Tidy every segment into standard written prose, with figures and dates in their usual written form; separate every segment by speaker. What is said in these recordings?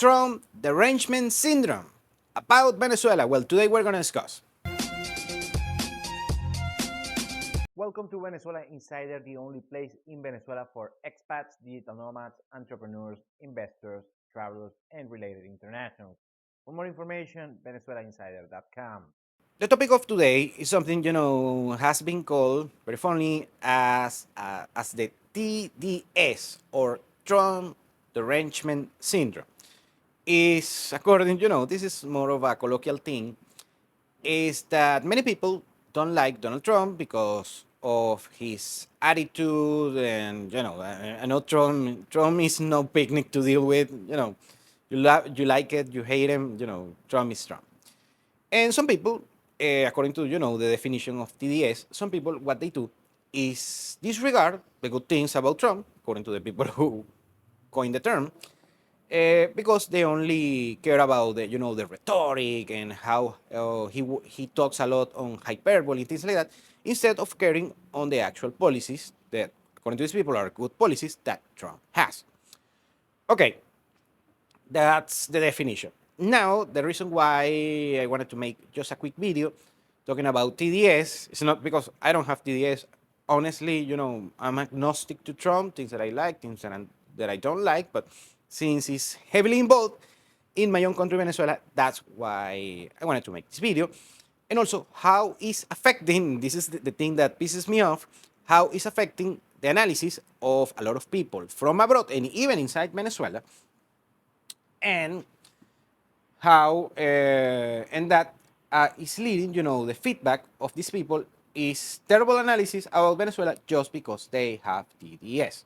Speaker 1: Trump Derangement Syndrome about Venezuela. Well, today we're going to discuss.
Speaker 2: Welcome to Venezuela Insider, the only place in Venezuela for expats, digital nomads, entrepreneurs, investors, travelers, and related internationals. For more information, venezuelainsider.com.
Speaker 1: The topic of today is something has been called very funny as the TDS or Trump Derangement Syndrome. Is according this is more of a colloquial thing. Is that many people don't like Donald Trump because of his attitude, and I know Trump is no picnic to deal with. You like it, you hate him. Trump is Trump. And some people, according to the definition of TDS, some people what they do is disregard the good things about Trump, according to the people who coined the term, because they only care about the rhetoric and how he talks a lot on hyperbole, things like that, instead of caring on the actual policies that, according to these people, are good policies that Trump has. Okay, that's the definition. Now, the reason why I wanted to make just a quick video talking about TDS is not because I don't have TDS. Honestly, I'm agnostic to Trump, things that I like, things that I don't like, but since he's heavily involved in my own country, Venezuela, that's why I wanted to make this video. And also, how is affecting, this is the thing that pisses me off, how is affecting the analysis of a lot of people from abroad and even inside Venezuela, and how and that is leading, the feedback of these people is terrible analysis about Venezuela just because they have TDS.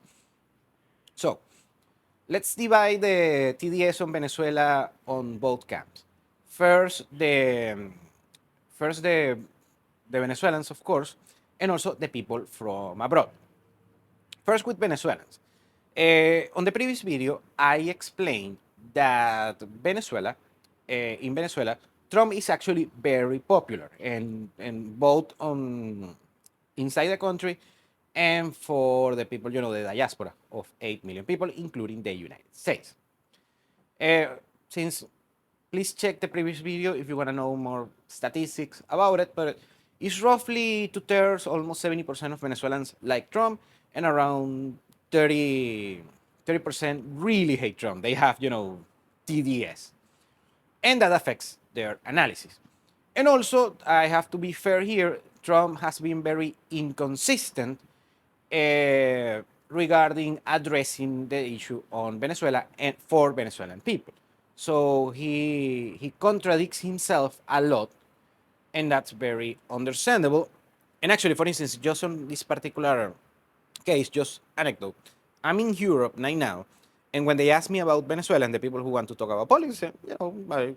Speaker 1: So let's divide the TDS on Venezuela on both camps. First, the Venezuelans, of course, and also the people from abroad. First, with Venezuelans. On the previous video, I explained that in Venezuela, Trump is actually very popular, and both on inside the country and for the people, the diaspora of 8 million people, including the United States. Since Please check the previous video if you want to know more statistics about it, but it's roughly two-thirds, almost 70% of Venezuelans like Trump, and around 30% really hate Trump. They have, TDS. And that affects their analysis. And also, I have to be fair here, Trump has been very inconsistent regarding addressing the issue on Venezuela and for Venezuelan people. So he contradicts himself a lot, and that's very understandable. And actually, for instance, just on this particular case, just anecdote, I'm in Europe right now, and when they ask me about Venezuela and the people who want to talk about politics, I'm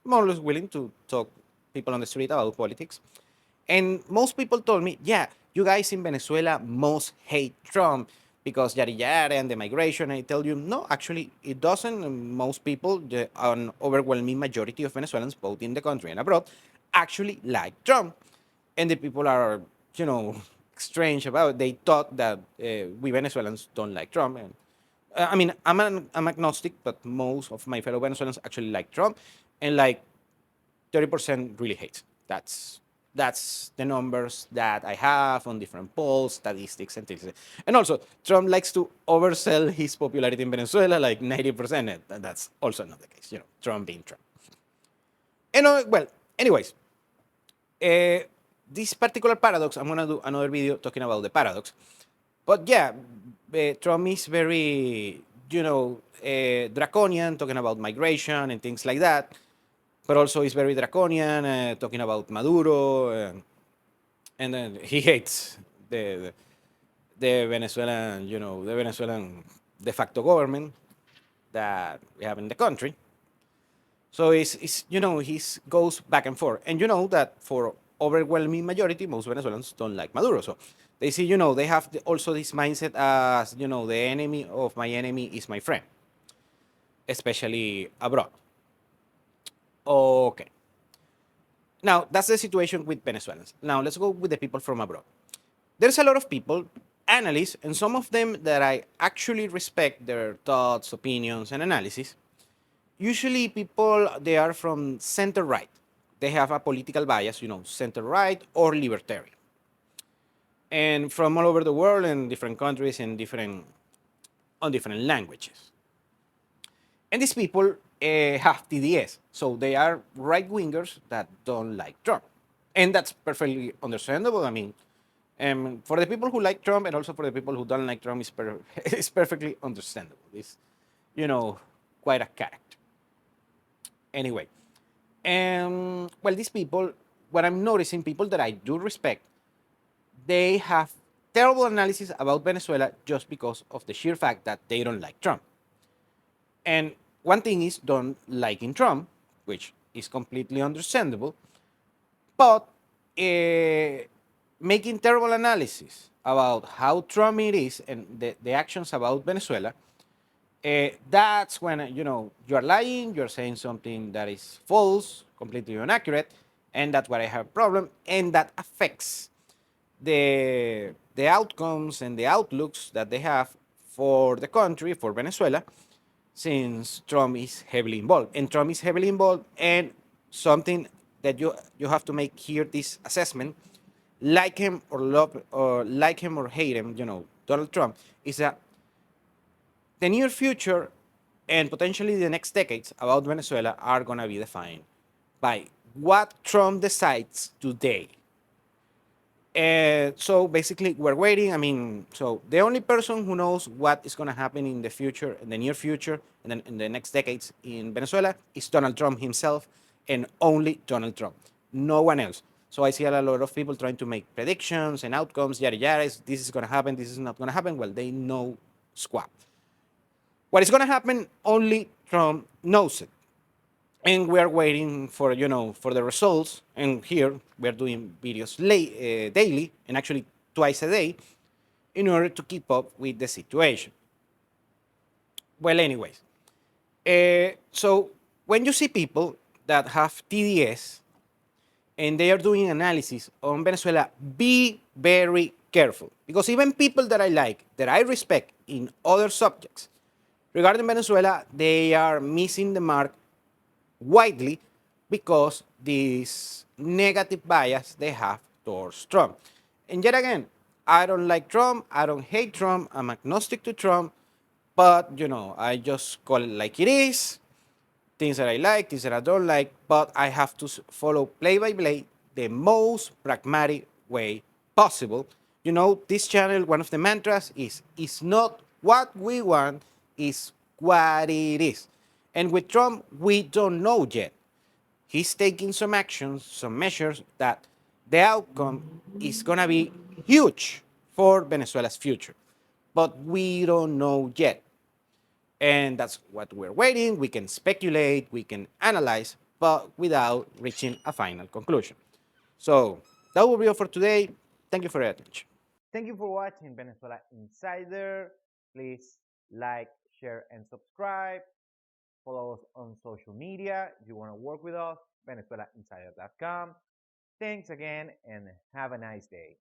Speaker 1: more or less willing to talk people on the street about politics. And most people told me, yeah, you guys in Venezuela must hate Trump because yada yada and the migration. I tell you, no, actually, it doesn't. Most people, an overwhelming majority of Venezuelans, both in the country and abroad, actually like Trump. And the people are, strange about it. They thought that we Venezuelans don't like Trump. And I mean, I'm agnostic, but most of my fellow Venezuelans actually like Trump, and like 30% really hates. That's the numbers that I have on different polls, statistics, and things. And also, Trump likes to oversell his popularity in Venezuela like 90%. And that's also not the case. Trump being Trump. And well, anyways, this particular paradox, I'm gonna do another video talking about the paradox. But yeah, Trump is very, draconian, talking about migration and things like that. But also is very draconian, talking about Maduro, and then he hates the Venezuelan, the Venezuelan de facto government that we have in the country. So he goes back and forth, and you know that for overwhelming majority, most Venezuelans don't like Maduro. So they see, they have also this mindset as, the enemy of my enemy is my friend, especially abroad. Okay. Now, that's the situation with Venezuelans. Now, let's go with the people from abroad. There's a lot of people, analysts, and some of them that I actually respect their thoughts, opinions, and analysis, Usually people, they are from center right. They have a political bias, center right or libertarian. And from all over the world in different countries and on different languages. And these people have TDS, so they are right wingers that don't like Trump, and that's perfectly understandable. I mean, for the people who like Trump and also for the people who don't like Trump, it's perfectly understandable. It's you know quite a character. Anyway, well, these people, what I'm noticing, people that I do respect, they have terrible analysis about Venezuela just because of the sheer fact that they don't like Trump. And one thing is don't liking Trump, which is completely understandable, but making terrible analysis about how Trump it is and the actions about Venezuela, that's when you're lying, you're saying something that is false, completely inaccurate, and that's where I have a problem, and that affects the outcomes and the outlooks that they have for the country, for Venezuela, since Trump is heavily involved. And Trump is heavily involved, and something that you have to make here this assessment, like him or love or like him or hate him, Donald Trump is that the near future and potentially the next decades about Venezuela are gonna be defined by what Trump decides today. So basically, we're waiting. I mean, so the only person who knows what is going to happen in the future, in the near future, and then in the next decades in Venezuela is Donald Trump himself, and only Donald Trump. No one else. So I see a lot of people trying to make predictions and outcomes, yada yada. This is going to happen. This is not going to happen. Well, they know squat. What is going to happen? Only Trump knows it, and we are waiting for for the results. And here we are doing videos daily, and actually twice a day, in order to keep up with the situation. Well, anyways, so when you see people that have TDS and they are doing analysis on Venezuela, be very careful, because even people that I like, that I respect in other subjects regarding Venezuela, they are missing the mark widely because this negative bias they have towards Trump. And yet again, I don't like Trump, I don't hate Trump, I'm agnostic to Trump, but I just call it like it is. Things that I like, things that I don't like, but I have to follow play by play the most pragmatic way possible. This channel, one of the mantras is it's not what we want, it's what it is. And with Trump, we don't know yet. He's taking some actions, some measures that the outcome is going to be huge for Venezuela's future. But we don't know yet. And that's what we're waiting. We can speculate, we can analyze, but without reaching a final conclusion. So that will be all for today. Thank you for your attention.
Speaker 2: Thank you for watching Venezuela Insider. Please like, share, and subscribe. Follow us on social media. If you want to work with us, venezuelainsider.com. Thanks again and have a nice day.